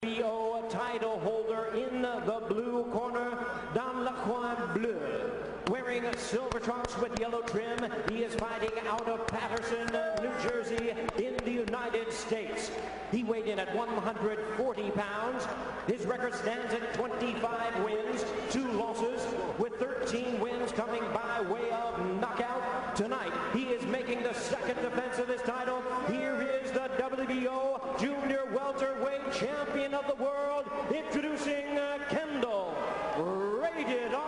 WBO title holder in the blue corner, dans le coin bleu. Wearing silver trunks with yellow trim, he is fighting out of Paterson, New Jersey in the United States. He weighed in at 140 pounds. His record stands at 25 wins, 2 losses, with 13 wins coming by way of knockout. Tonight, he is making the second defense of his title. Here is the WBO Junior Welterweight Champion of the World, introducing Kendall Rated R.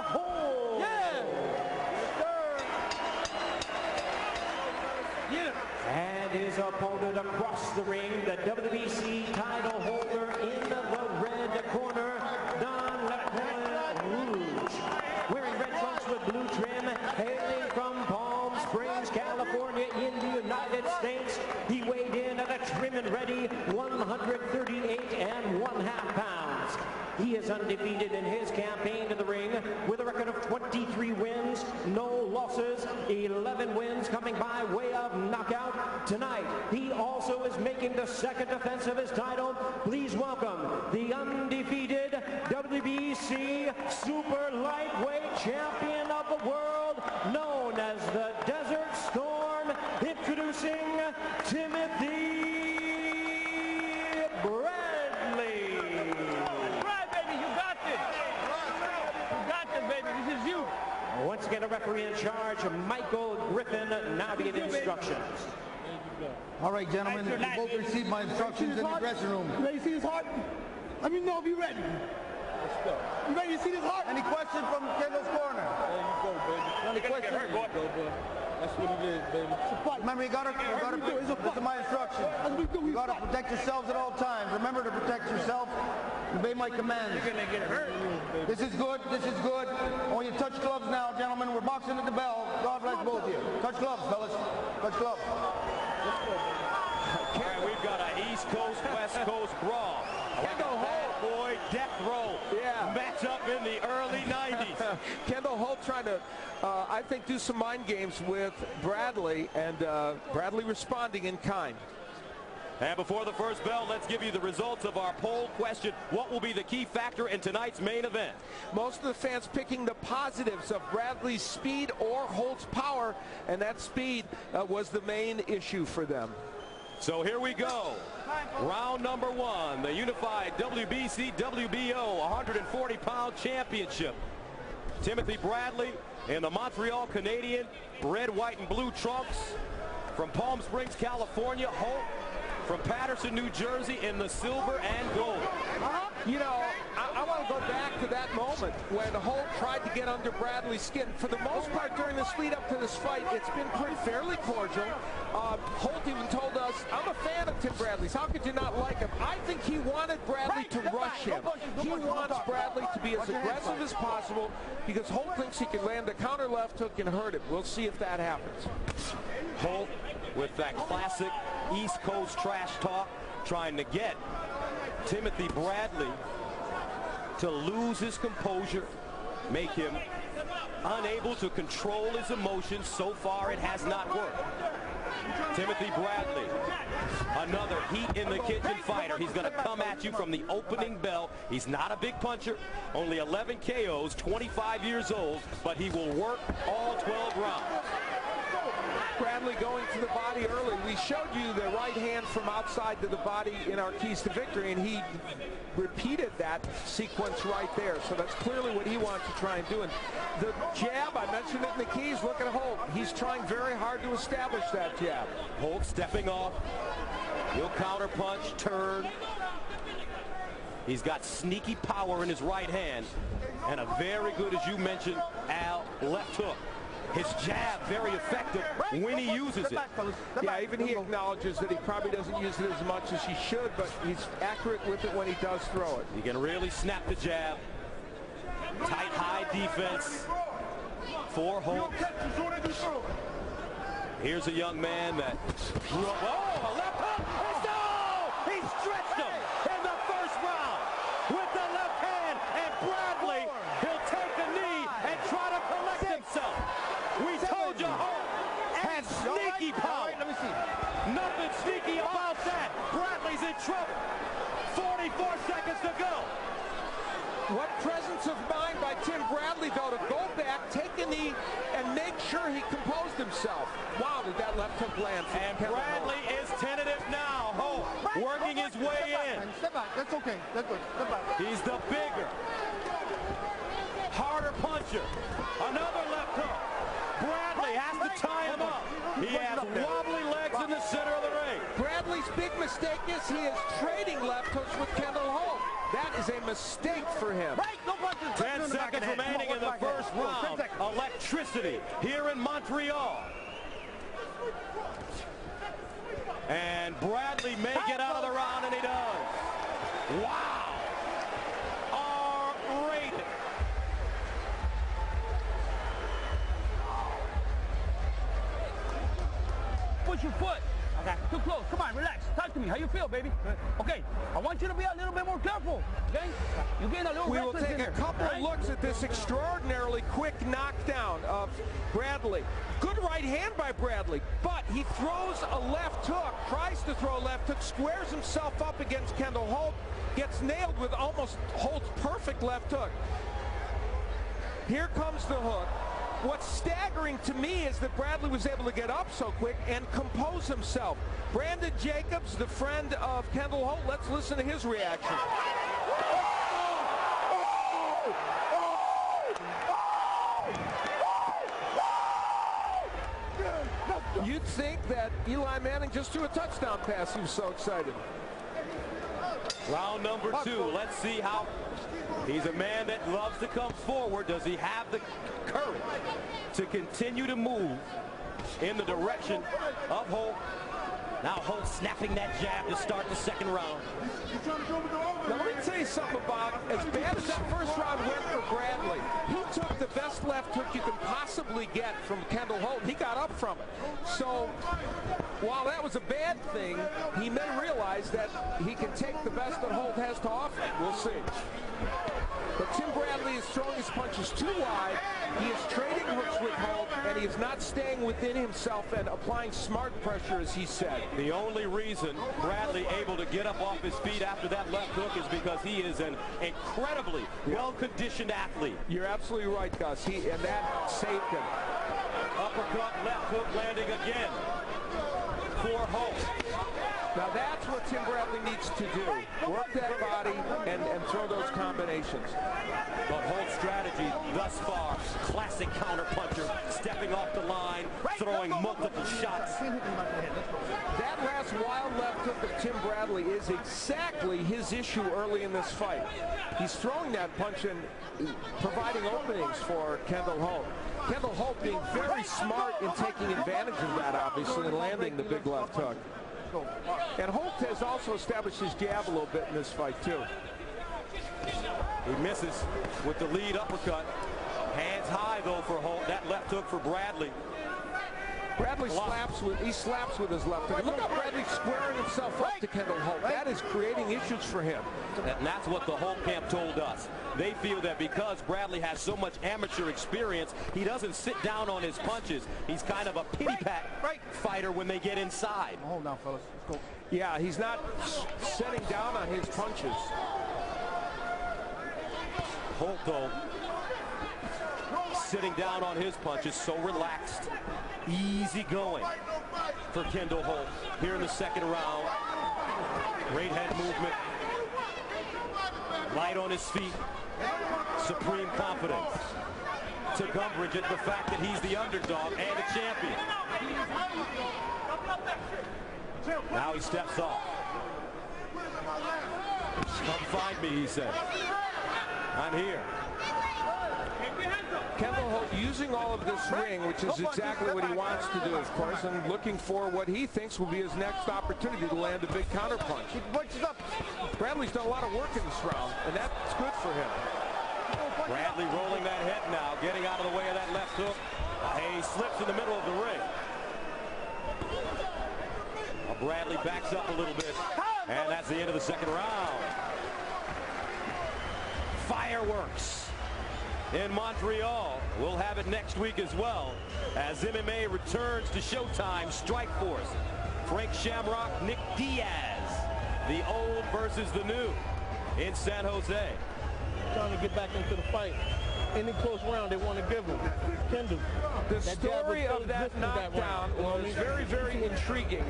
Holt. And his opponent across the ring, the WBC title holder in the red corner, Don Rouge. Wearing red trunks with blue trim, hailing from Palm Springs, California in the United States. He weighed in at a trim and ready 138 1/2 pounds. He is undefeated in his campaign to the ring with a record of 23 wins, no losses, 11 wins coming by way of knockout. Tonight, he also is making the second defense of his title. Please welcome the undefeated WBC Super Lightweight Champion of the World, known as the Desert Storm, introducing Timothy Bradley. Once again, a referee in charge, Michael Griffin, now to give instructions. All right, gentlemen, you both received my instructions in the dressing room. You ready to see his heart? Let me know if you're ready. Let's go. You ready to see this heart? Any questions from Kendall's corner? There you go, baby. Any questions? That's what it is, baby. It's a fight. Remember, you gotta listen to my instructions. That's what we do. You gotta protect yourselves at all times. Remember to protect yourself. Obey my commands. You're gonna get hurt. This is good. This is good. I want you to touch gloves now, gentlemen. We're boxing at the bell. God bless both of you. Touch gloves, fellas. Touch gloves. Okay, we've got an East Coast, West Coast brawl. Kendall Holt, boy, death row. Yeah. Match up in the early 90s. Kendall Holt trying to, I think, do some mind games with Bradley, and Bradley responding in kind. And before the first bell, let's give you the results of our poll question. What will be the key factor in tonight's main event? Most of the fans picking the positives of Bradley's speed or Holt's power, and that speed was the main issue for them. So here we go. Round number 1, the unified WBC WBO 140-pound championship. Timothy Bradley in the Montreal Canadian red, white, and blue trunks. From Palm Springs, California, Holt from Paterson, New Jersey in the silver and gold. You know, I want to go back to that moment when Holt tried to get under Bradley's skin. For the most part during this lead up to this fight, it's been fairly cordial. Holt even told us, I'm a fan of Tim Bradley's. How could you not like him? I think he wanted Bradley to rush him. He wants Bradley to be as aggressive as possible because Holt thinks he can land a counter left hook and hurt him. We'll see if that happens. Holt with that classic East Coast trash talk, trying to get Timothy Bradley to lose his composure, make him unable to control his emotions. So far, it has not worked. Timothy Bradley, another heat in the kitchen fighter. He's going to come at you from the opening bell. He's not a big puncher, only 11 KOs, 25 years old, but he will work all 12 rounds. Bradley going to the body early. We showed you the right hand from outside to the body in our keys to victory, and he repeated that sequence right there. So that's clearly what he wants to try and do. And the jab, I mentioned it in the keys. Look at Holt. He's trying very hard to establish that jab. Holt stepping off. He'll counter punch, turn. He's got sneaky power in his right hand, and a very good, as you mentioned, Al, left hook. His jab, very effective when he uses it. Yeah, even he acknowledges that he probably doesn't use it as much as he should, but he's accurate with it when he does throw it. He can really snap the jab. Tight, high defense for Holt. Here's a young man that... Oh, a left hook! No! He stretched him in the first round with the left hand, and Bradley, he'll take a knee and try to collect himself. We told you Holt had sneaky power. Nothing sneaky about that. Bradley's in in trouble. 44 seconds to go. What presence of mind by Tim Bradley, though, to go back, take a knee, and make sure he composed himself. Wow, did that left hook land? And Bradley is tentative now. Holt working his way in. Step back. That's okay. That's good. Step back. He's the bigger, harder puncher. Another left hook. Bradley has to tie him up. He has wobbly legs in the center of the ring. Bradley's big mistake is he is trading left hooks with Kendall Holt. That is a mistake for him. 10 seconds remaining in the first round. Electricity here in Montreal. And Bradley may get out of the round, and he does. Wow. R-rated. Push your foot. Okay. Too close. Come on, relax. Talk to me. How you feel, baby? Okay. I want you to be a little bit more careful. Okay? You're getting a little We will reckless take in a there, couple right? of looks at this extraordinarily quick knockdown of Bradley. Good right hand by Bradley, but he throws a left hook, tries to throw a left hook, squares himself up against Kendall Holt, gets nailed with almost Holt's perfect left hook. Here comes the hook. What's staggering to me is that Bradley was able to get up so quick and compose himself. Brandon Jacobs, the friend of Kendall Holt, let's listen to his reaction. You'd think that Eli Manning just threw a touchdown pass. He was so excited. Round number 2. Let's see how. He's a man that loves to come forward. Does he have the courage to continue to move in the direction of Holt? Now Holt snapping that jab to start the second round. Now let me tell you something about as bad as that first round went for Bradley. He took the best left hook you can possibly get from Kendall Holt. He got up from it. So while that was a bad thing, he may realize that he can take the best that Holt has to offer. We'll see. But Tim Bradley is throwing his punches too wide. He is trading hooks with Holt, and he is not staying within himself and applying smart pressure, as he said. The only reason Bradley able to get up off his feet after that left hook is because he is an incredibly well-conditioned athlete. You're absolutely right, Gus. And that saved him. Uppercut, left hook landing again for Holt. Now that's what Tim Bradley needs to do. Work that body and throw those combinations. But Holt's strategy thus far, classic counterpuncher, stepping off the line, throwing multiple shots. That last wild left hook of Tim Bradley is exactly his issue early in this fight. He's throwing that punch and providing openings for Kendall Holt. Kendall Holt being very smart in taking advantage of that, obviously, and landing the big left hook. And Holt has also established his jab a little bit in this fight, too. He misses with the lead uppercut. Hands high, though, for Holt. That left hook for Bradley. Bradley slaps with his left hook. Look how Bradley's squaring himself up to Kendall Holt. That is creating issues for him. And that's what the Holt camp told us. They feel that because Bradley has so much amateur experience, he doesn't sit down on his punches. He's kind of a pity-pat fighter when they get inside. Hold down, fellas. Let's go. Yeah, he's not setting down on his punches. Holt, though, sitting down on his punches, so relaxed, easy going for Kendall Holt here in the second round. Great head movement, light on his feet, supreme confidence. Took umbrage at the fact that he's the underdog and a champion. Now he steps off. Come find me, he said. I'm here. Kendall Holt using all of this ring, which is exactly what he wants to do, of course, and looking for what he thinks will be his next opportunity to land a big counterpunch. Bradley's done a lot of work in this round, and that's good for him. Bradley rolling that head now, getting out of the way of that left hook. He slips in the middle of the ring. Bradley backs up a little bit, and that's the end of the second round. Fireworks in Montreal. We'll have it next week as well as MMA returns to Showtime Strikeforce. Frank Shamrock, Nick Diaz The old versus the new in San Jose. Trying to get back into the fight. Any close round they want to give him. Kendall. The story of that knockdown was very, very intriguing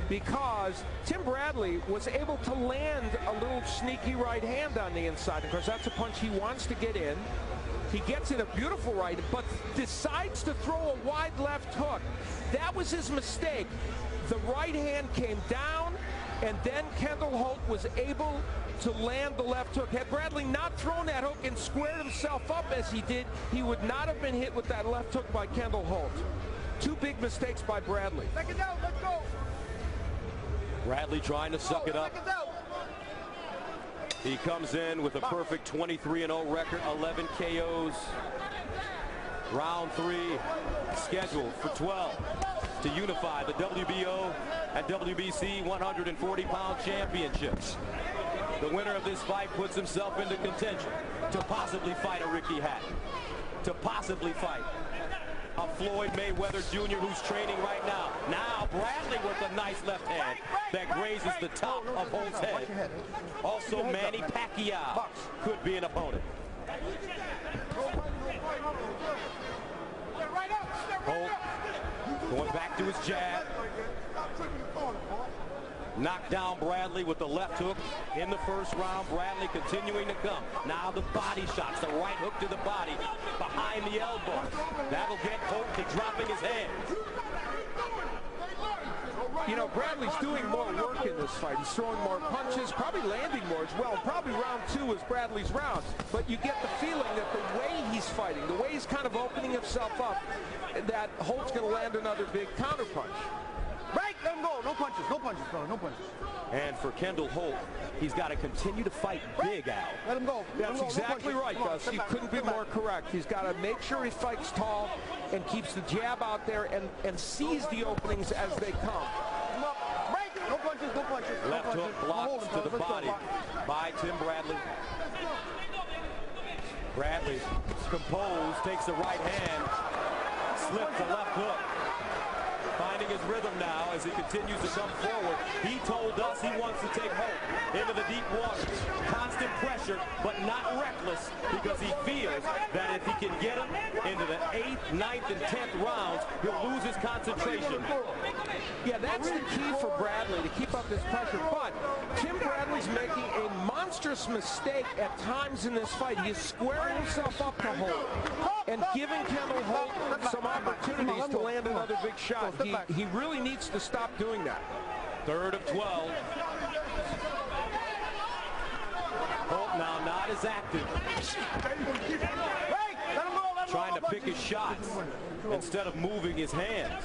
because Tim Bradley was able to land a little sneaky right hand on the inside. Of course, that's a punch he wants to get in. He gets in a beautiful right, but decides to throw a wide left hook. That was his mistake. The right hand came down, and then Kendall Holt was able to land the left hook. Had Bradley not thrown that hook and squared himself up as he did, he would not have been hit with that left hook by Kendall Holt. Two big mistakes by Bradley. Second down, let's go. Bradley trying to suck it up. He comes in with a perfect 23-0 record, 11 KOs. Round 3 scheduled for 12 to unify the WBO and WBC 140-pound championships. The winner of this fight puts himself into contention to possibly fight a Ricky Hatton, to possibly fight a Floyd Mayweather Jr. who's training right now. Now Bradley with a nice left hand that grazes the top of Holt's head. Also Manny Pacquiao could be an opponent. Holt going back to his jab. Knocked down Bradley with the left hook in the first round. Bradley continuing to come. Now the body shots, the right hook to the body, behind the elbow. That'll get Holt to dropping his hands. You know, Bradley's doing more work in this fight. He's throwing more punches, probably landing more as well. Probably round 2 is Bradley's round. But you get the feeling that the way he's fighting, the way he's kind of opening himself up, that Holt's going to land another big counterpunch. Right, let him go. No punches, brother, no punches. And for Kendall Holt, he's got to continue to fight big, Al. Let him go. That's exactly right, Gus. You couldn't be more correct. He's got to make sure he fights tall and keeps the jab out there and sees the openings as they come. No punches, no punches. Left hook blocked to the body by Tim Bradley. Bradley composed, takes the right hand, slips the left hook. Finding his rhythm now as he continues to come forward. He told us he wants to take Holt into the deep waters. Constant pressure, but not reckless, because he feels that if he can get him into the 8th, 9th, and 10th rounds, he'll lose his concentration. Yeah, that's the key for Bradley, to keep up this pressure. But Tim Bradley's making a monstrous mistake at times in this fight. He is squaring himself up to Holt and giving Kendall Holt some opportunities to land another big shot. He really needs to stop doing that. 3rd of 12. Holt now not as active. Trying to pick his shots instead of moving his hands.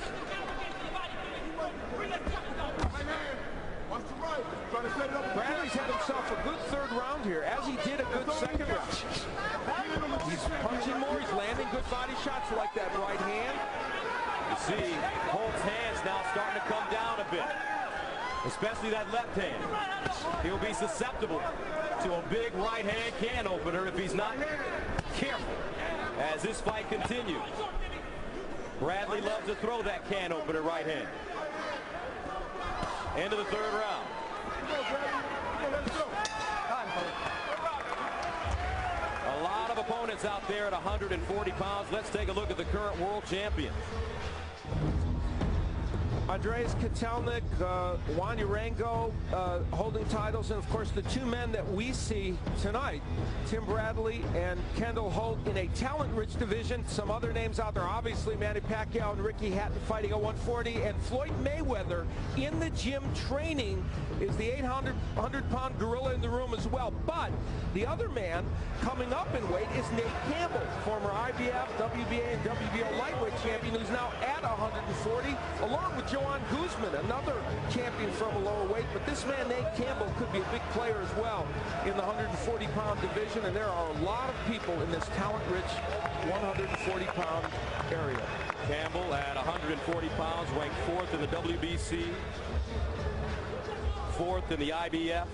Bradley's had himself a good 3rd round here, as he did a good 2nd round. He's punching more, he's landing good body shots like that right hand. You see Holt's hands now starting to come down a bit, especially that left hand. He'll be susceptible to a big right hand can opener if he's not careful as this fight continues. Bradley loves to throw that can opener right hand. End of the 3rd round. A lot of opponents out there at 140 pounds. Let's take a look at the current world champion. Andreas Kotelnik, Juan Urango holding titles, and of course the 2 men that we see tonight, Tim Bradley and Kendall Holt, in a talent-rich division. Some other names out there, obviously Manny Pacquiao and Ricky Hatton fighting at 140, and Floyd Mayweather in the gym training is the 800-pound gorilla in the room as well. But the other man coming up in weight is Nate Campbell, former IBF, WBA, and WBO lightweight champion, who's now at 140, along with Joanne Guzman, another champion from a lower weight. But this man, Nate Campbell, could be a big player as well in the 140-pound division, and there are a lot of people in this talent-rich 140-pound area. Campbell at 140 pounds, ranked 4th in the WBC, 4th in the IBF,